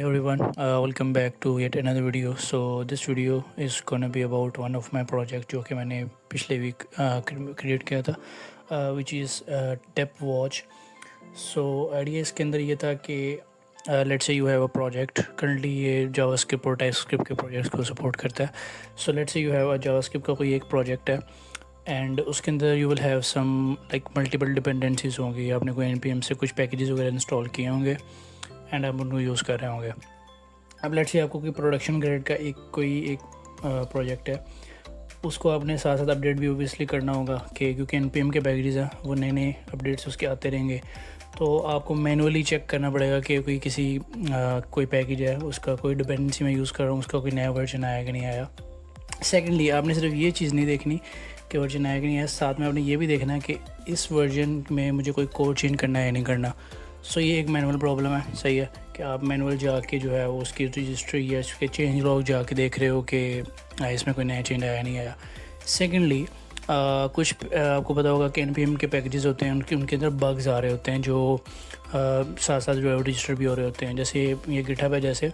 everyone, welcome back to yet another video. So this video is gonna be about one of my project जो कि मैंने पिछले week create किया था which is Depth Watch. So idea इसके अंदर ये था कि let's say you have a project. Currently ये JavaScript और TypeScript के प्रोजेक्ट्स को सपोर्ट करता है. So let's say you have a JavaScript का कोई एक प्रोजेक्ट है एंड उसके अंदर you will have some like multiple dependencies होंगी. आपने कोई npm से कुछ पैकेजेस वगैरह इंस्टॉल किए होंगे एंड आप उनको यूज़ कर रहे होंगे. अब लेट्स से आपको कोई प्रोडक्शन ग्रेड का एक प्रोजेक्ट है, उसको आपने साथ साथ अपडेट भी ओबियसली करना होगा कि क्योंकि npm के पैकेजेस हैं वो नए नए अपडेट्स उसके आते रहेंगे. तो आपको मैनुअली चेक करना पड़ेगा कि कोई पैकेज है उसका कोई डिपेंडेंसी में यूज़ कर रहा हूँ, उसका कोई नया वर्जन आया कि नहीं आया. सेकेंडली आपने सिर्फ ये चीज़ नहीं देखनी कि वर्जन आया कि नहीं आया, साथ में आपने ये भी देखना है कि इस वर्जन में मुझे कोई कोड चेंज करना है या नहीं करना. सो ये एक मैनुअल प्रॉब्लम है. सही है कि आप मैनुअल जाके जो है वो उसकी रजिस्ट्री या उसके चेंज लॉग जाके देख रहे हो कि इसमें कोई नया चेंज आया नहीं आया. सेकेंडली कुछ आपको पता होगा कि npm के पैकेजेस होते हैं उनके अंदर बग्स आ रहे होते हैं जो साथ साथ जो है रजिस्टर भी हो रहे होते हैं. जैसे ये गिटहब है, जैसे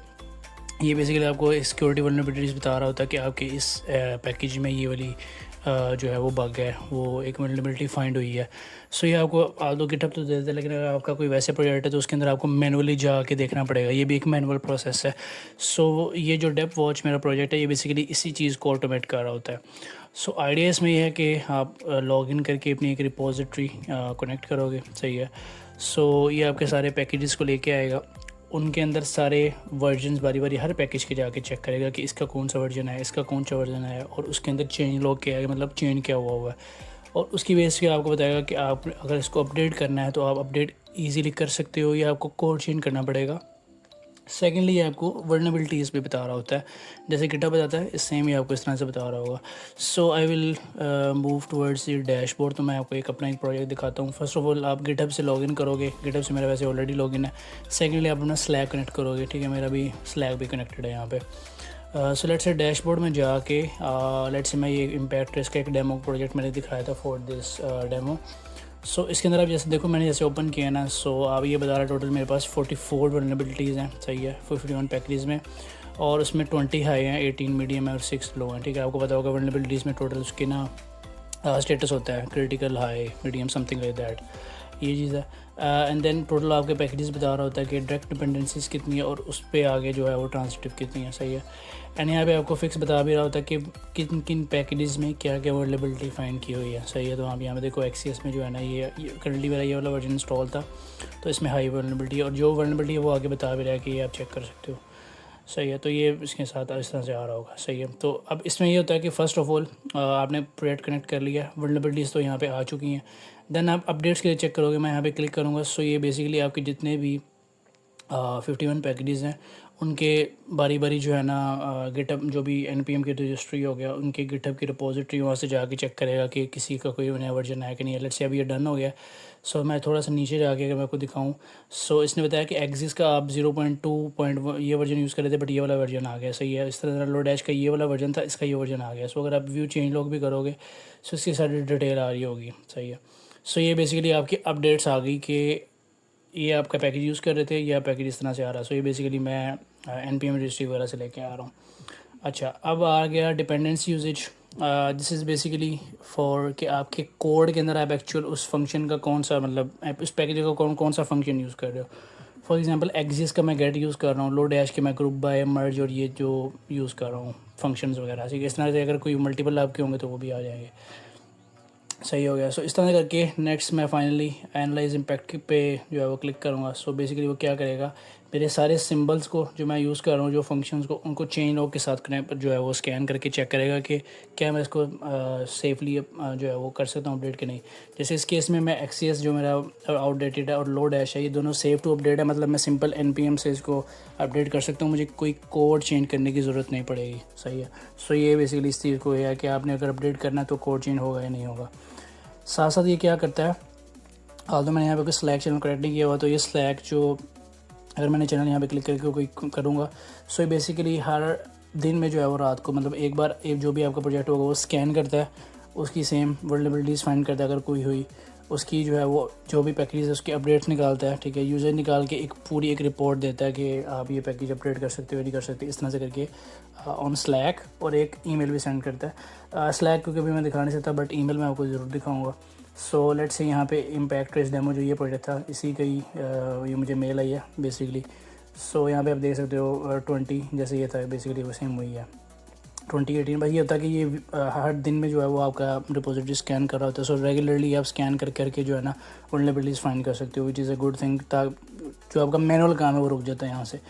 ये बेसिकली आपको सिक्योरिटी वल्नरेबिलिटीज़ बता रहा होता है कि आपके इस पैकेज में ये वाली जो है वो बग है, वो एक वल्नरेबिलिटी फाइंड हुई है. सो ये आपको आल्दो गिटहब तो दे देते हैं, लेकिन अगर आपका कोई वैसे प्रोजेक्ट है तो उसके अंदर आपको मैनुअली जाके देखना पड़ेगा. ये भी एक मैनुअल प्रोसेस है. सो ये जो डेप्थ वॉच मेरा प्रोजेक्ट है ये बेसिकली इसी चीज़ को ऑटोमेट कर रहा होता है. सो आइडिया इसमें यह है कि आप लॉगिन करके अपनी एक रिपोजिटरी कनेक्ट करोगे. सही है. सो ये आपके सारे पैकेजेस को लेके आएगा, उनके अंदर सारे वर्जन्स बारी बारी हर पैकेज के जाके चेक करेगा कि इसका कौन सा वर्जन है, इसका कौन सा वर्जन है, और उसके अंदर चेंज लॉग क्या है, मतलब चेंज क्या हुआ है. और उसकी बेस पे आपको बताएगा कि आप अगर इसको अपडेट करना है तो आप अपडेट इजीली कर सकते हो या आपको कोड चेंज करना पड़ेगा. सेकेंडली आपको वर्नरेबिलिटीज़ भी बता रहा होता है, जैसे गिटहब बताता है, इस सेम ही आपको इस तरह से बता रहा होगा. सो आई विल मूव टुवर्ड्स ये डैशबोर्ड. तो मैं आपको अपना एक प्रोजेक्ट दिखाता हूँ. फर्स्ट ऑफ ऑल आप गिटहब से लॉगिन करोगे. गिटहब से मेरा वैसे ऑलरेडी लॉगिन है. सेकेंडली आप अपना स्लैक कनेक्ट करोगे. ठीक है, मेरा भी स्लैक भी कनेक्टेड है यहाँ पे. सो लेट्स से डैशबोर्ड में जाके लेट्स से मैं ये इम्पैक्ट इसका एक डेमो प्रोजेक्ट मैंने दिखाया था फॉर दिस डेमो. सो इसके अंदर आप जैसे देखो, मैंने जैसे ओपन किया ना, सो आप ये बता रहा है टोटल मेरे पास 44 वल्नरेबिलिटीज़ हैं. सही है, 51 पैकेज में, और उसमें 20 हाई हैं, 18 मीडियम है और 6 लो हैं. ठीक है, आपको पता होगा वल्नरेबिलिटीज़ में टोटल उसके ना स्टेटस होता है, critical, high, medium, something like that. ये चीज़ है. एंड देन टोटल आपके पैकेजेस बता रहा होता है कि डायरेक्ट डिपेंडेंसीज कितनी है और उस पर आगे जो है वो ट्रांसिटिव कितनी है. सही है. एंड यहाँ पे आपको फिक्स बता भी रहा होता है कि किन किन पैकेजेस में क्या क्या वल्नरेबिलिटी फाइंड की हुई है. सही है. तो आप यहाँ पे देखो एक्सीएस में जो है ना, ये करंटली मेरा ये वाला वर्जन इंस्टॉल था, तो इसमें हाई वल्नरेबिलिटी, और जो वल्नरेबिलिटी है वो आगे बता भी रहा है कि ये आप चेक कर सकते हो. सही है. तो ये इसके साथ इस तरह से आ रहा होगा. सही है. तो अब इसमें ये होता है कि फ़र्स्ट ऑफ ऑल आपने प्रोजेक्ट कनेक्ट कर लिया, वल्नरेबिलिटीज़ तो यहाँ पे आ चुकी हैं. देन आप अपडेट्स के लिए चेक करोगे. मैं यहाँ पे क्लिक करूँगा. सो ये बेसिकली आपके जितने भी 51 पैकेजेस हैं उनके बारी बारी जो है ना गिटहब जो भी npm की रजिस्ट्री हो गया, उनके गिटहब की रिपोजिटरी वहाँ से जाके चेक करेगा कि किसी का कोई नया वर्जन है कि नहीं है. लेट्स से अभी ये डन हो गया. सो मैं थोड़ा सा नीचे जाके अगर मैं आपको दिखाऊं, सो इसने बताया कि एक्सिस का आप 0.2 ये वर्जन यूज़ कर रहे थे, बट ये वाला वर्जन आ गया. सही है. इस तरह लो डैश का ये वाला वर्जन था, इसका ये वर्जन आ गया. सो अगर आप व्यू चेंज लॉग भी करोगे सो इसकी सारी डिटेल आ रही होगी. सही है. सो ये बेसिकली आपकी अपडेट्स आ गई कि ये आपका पैकेज यूज़ कर रहे थे, या पैकेज इस तरह से आ रहा है. सो ये बेसिकली मैं npm रजिस्ट्री वगैरह से लेके आ रहा हूँ. अच्छा, अब आ गया dependency uses. This is basically for कि आपके कोड के अंदर आप एक्चुअल उस फंक्शन का कौन सा, मतलब उस पैकेज का कौन सा फंक्शन यूज़ कर रहे हो. फॉर एग्जांपल एक्सिस का मैं गेट यूज़ कर रहा हूँ, लो डैश के मैं ग्रुप बाय, मर्ज, और ये जो यूज़ कर रहा हूँ फंक्शंस वगैरह. ठीक है. इस तरह से अगर कोई मल्टीपल आपके होंगे तो वो भी आ जाएंगे. सही हो गया. सो इस तरह करके नेक्स्ट मैं फाइनली एनालाइज इम्पैक्ट पे जो है वो क्लिक करूँगा. सो बेसिकली वो क्या करेगा, मेरे सारे सिंबल्स को जो मैं यूज़ कर रहा हूँ, जो फंक्शंस को, उनको चेन लॉग के साथ कनेक्ट जो है वो स्कैन करके चेक करेगा कि क्या मैं इसको सेफली जो है वो कर सकता हूँ अपडेट कि नहीं. जैसे इस केस में मैं एक्सीएस जो मेरा आउटडेटेड है और लो डैश है, ये दोनों सेव टू अपडेट है, मतलब मैं सिंपल npm से इसको अपडेट कर सकता हूँ, मुझे कोई कोड चेंज करने की ज़रूरत नहीं पड़ेगी. सही है. सो ये बेसिकली इस चीज़ को है कि आपने अगर अपडेट करना है तो कोड चेंज होगा या नहीं होगा. साथ साथ ये क्या करता है, तो मैंने यहाँ पे कोई स्लैक चैनल कनेक्ट नहीं किया हुआ, तो ये स्लैक जो अगर मैंने चैनल यहाँ पे क्लिक करके कोई करूँगा, सो ये बेसिकली हर दिन में जो है वो रात को, मतलब एक बार एक जो भी आपका प्रोजेक्ट होगा वो स्कैन करता है, उसकी सेम वल्नरेबिलिटीज़ फाइंड करता है अगर कोई हुई, उसकी जो है वो जो भी पैकेज है उसके अपडेट्स निकालता है, ठीक है। यूज़र निकाल के एक पूरी एक रिपोर्ट देता है कि आप ये पैकेज अपडेट कर सकते हो नहीं कर सकते, इस तरह से करके ऑन स्लैक, और एक ईमेल भी सेंड करता है। स्लैक क्योंकि भी मैं दिखा नहीं सकता, बट ईमेल मैं आपको ज़रूर दिखाऊंगा। सो लेट्स से यहाँ पे इम्पैक्ट ट्रेस डेमो जो ये प्रोजेक्ट था, इसी का ही ये मुझे मेल आई है बेसिकली। सो यहाँ पे आप देख सकते हो 20 जैसे ये था बेसिकली वो सेम वही है 2018। बस ये होता है कि ये हर दिन में जो है वो आपका रिपोजिटरी स्कैन कर रहा होता है। सो रेगुलरली आप स्कैन करके जो है ना वल्नरेबिलिटीज़ फाइंड कर सकते हो, which is a good thing. जो आपका मैनुअल काम है वो रुक जाता है यहाँ से।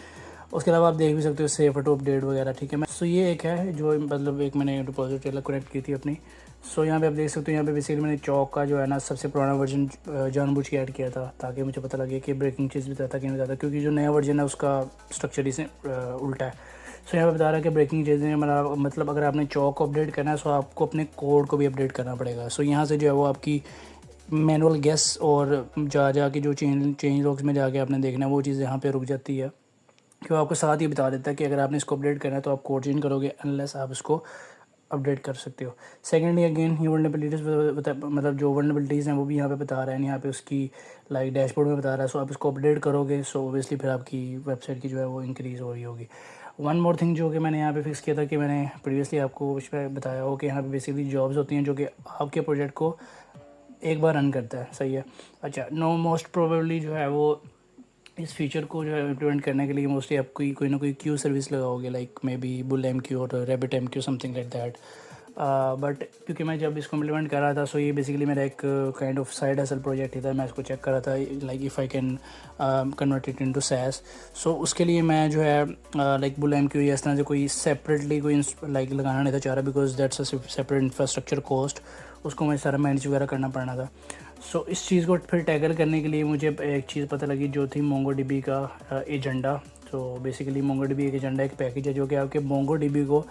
उसके अलावा आप देख भी सकते हो सेव टू अपडेट वगैरह, ठीक है। मैं सो ये एक है जो मतलब एक मैंने रिपोजिटरी अलग कनेक्ट की थी अपनी। सो यहाँ पे आप देख सकते हो, यहाँ पे बेसिकली मैंने चौक का जो है ना सबसे पुराना वर्जन जानबूझ के ऐड किया था, ताकि मुझे पता लगे कि ब्रेकिंग चीज़ भी था कि नहीं था, क्योंकि जो नया वर्जन है उसका स्ट्रक्चर ही उल्टा है। सो यहाँ पे बता रहा है कि ब्रेकिंग चीज़ें मतलब अगर आपने चौक को अपडेट करना है सो आपको अपने कोड को भी अपडेट करना पड़ेगा। सो यहाँ से जो है वो आपकी मैनुअल गेस और जाके जो चेंज लॉग्स में जाके आपने देखना है वो चीज़ यहाँ पे रुक जाती है, क्यों आपको साथ ही बता देता है कि अगर आपने इसको अपडेट करना है तो आप कोड चेंज करोगे अनलेस आप इसको अपडेट कर सकते हो। सेकेंडली अगेन ये वल्नरेबिलिटीज़ मतलब जो वल्नरेबिलिटीज़ हैं वो भी यहाँ पे बता रहा है, यहाँ पे उसकी लाइक डैशबोर्ड में बता रहा है। सो आप इसको अपडेट करोगे सो ओबियसली फिर आपकी वेबसाइट की जो है वो इंक्रीज़ हो रही होगी। वन मोर थिंग जो कि मैंने यहाँ पे फिक्स किया था कि मैंने प्रीवियसली आपको उस पर बताया हो कि यहाँ पे बेसिकली जॉब्स होती हैं जो कि आपके प्रोजेक्ट को एक बार रन करता है, सही है। अच्छा, नो मोस्ट प्रोबेबली जो है वो इस फीचर को जो है इम्प्लीमेंट करने के लिए मोस्टली आप कोई ना कोई क्यू सर्विस लगाओगे, like maybe bull M Q और rabbit M Q something like that. But क्योंकि मैं जब इसको इम्प्लीमेंट कर रहा था सो ये बेसिकली मेरा एक kind of side hustle project ही था। मैं इसको चेक कर रहा था like if I can convert it into SaaS. So उसके लिए मैं जो है लाइक बुल एम क्यू या इस तरह से कोई सेपरेटली कोई लाइक लगाना नहीं था चाह रहा, because that's a separate infrastructure cost, उसको मुझे सारा मैनेज वगैरह करना पड़ना था। सो इस चीज़ को फिर टैकल करने के लिए मुझे एक चीज़ पता लगी जो थी मोंगोडीबी का एजेंडा। तो बेसिकली मोंगोडीबी एक एजेंडा एक पैकेज है जो कि आपके मोंगोडीबी को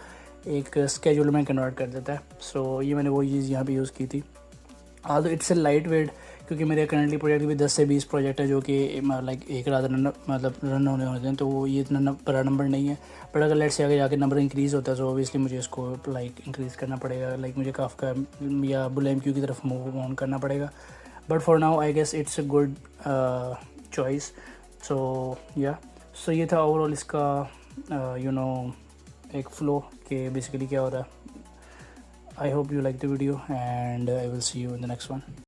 एक स्केड्यूल में कन्वर्ट कर देता है। सो ये मैंने वो चीज़ यहाँ पे यूज़ की थी। Aldous it's a light weight, क्योंकि मेरे करंटली प्रोजेक्ट भी 10 से 20 प्रोजेक्ट है जो कि लाइक एक रात रन होने होते हैं, तो वो ये इतना बड़ा नंबर नहीं है। बट अगर लेट से आगे जाके नंबर इंक्रीज़ होता है तो ऑब्वियसली मुझे इसको लाइक इंक्रीज़ करना पड़ेगा, लाइक मुझे काफ़का या बुल एम क्यू की तरफ मूव ऑन करना पड़ेगा। But for now I guess it's a good choice. So या सो ये था ओवरऑल इसका यू नो एक फ्लो के बेसिकली क्या हो रहा है। I hope you like the video and I will see you in the next one.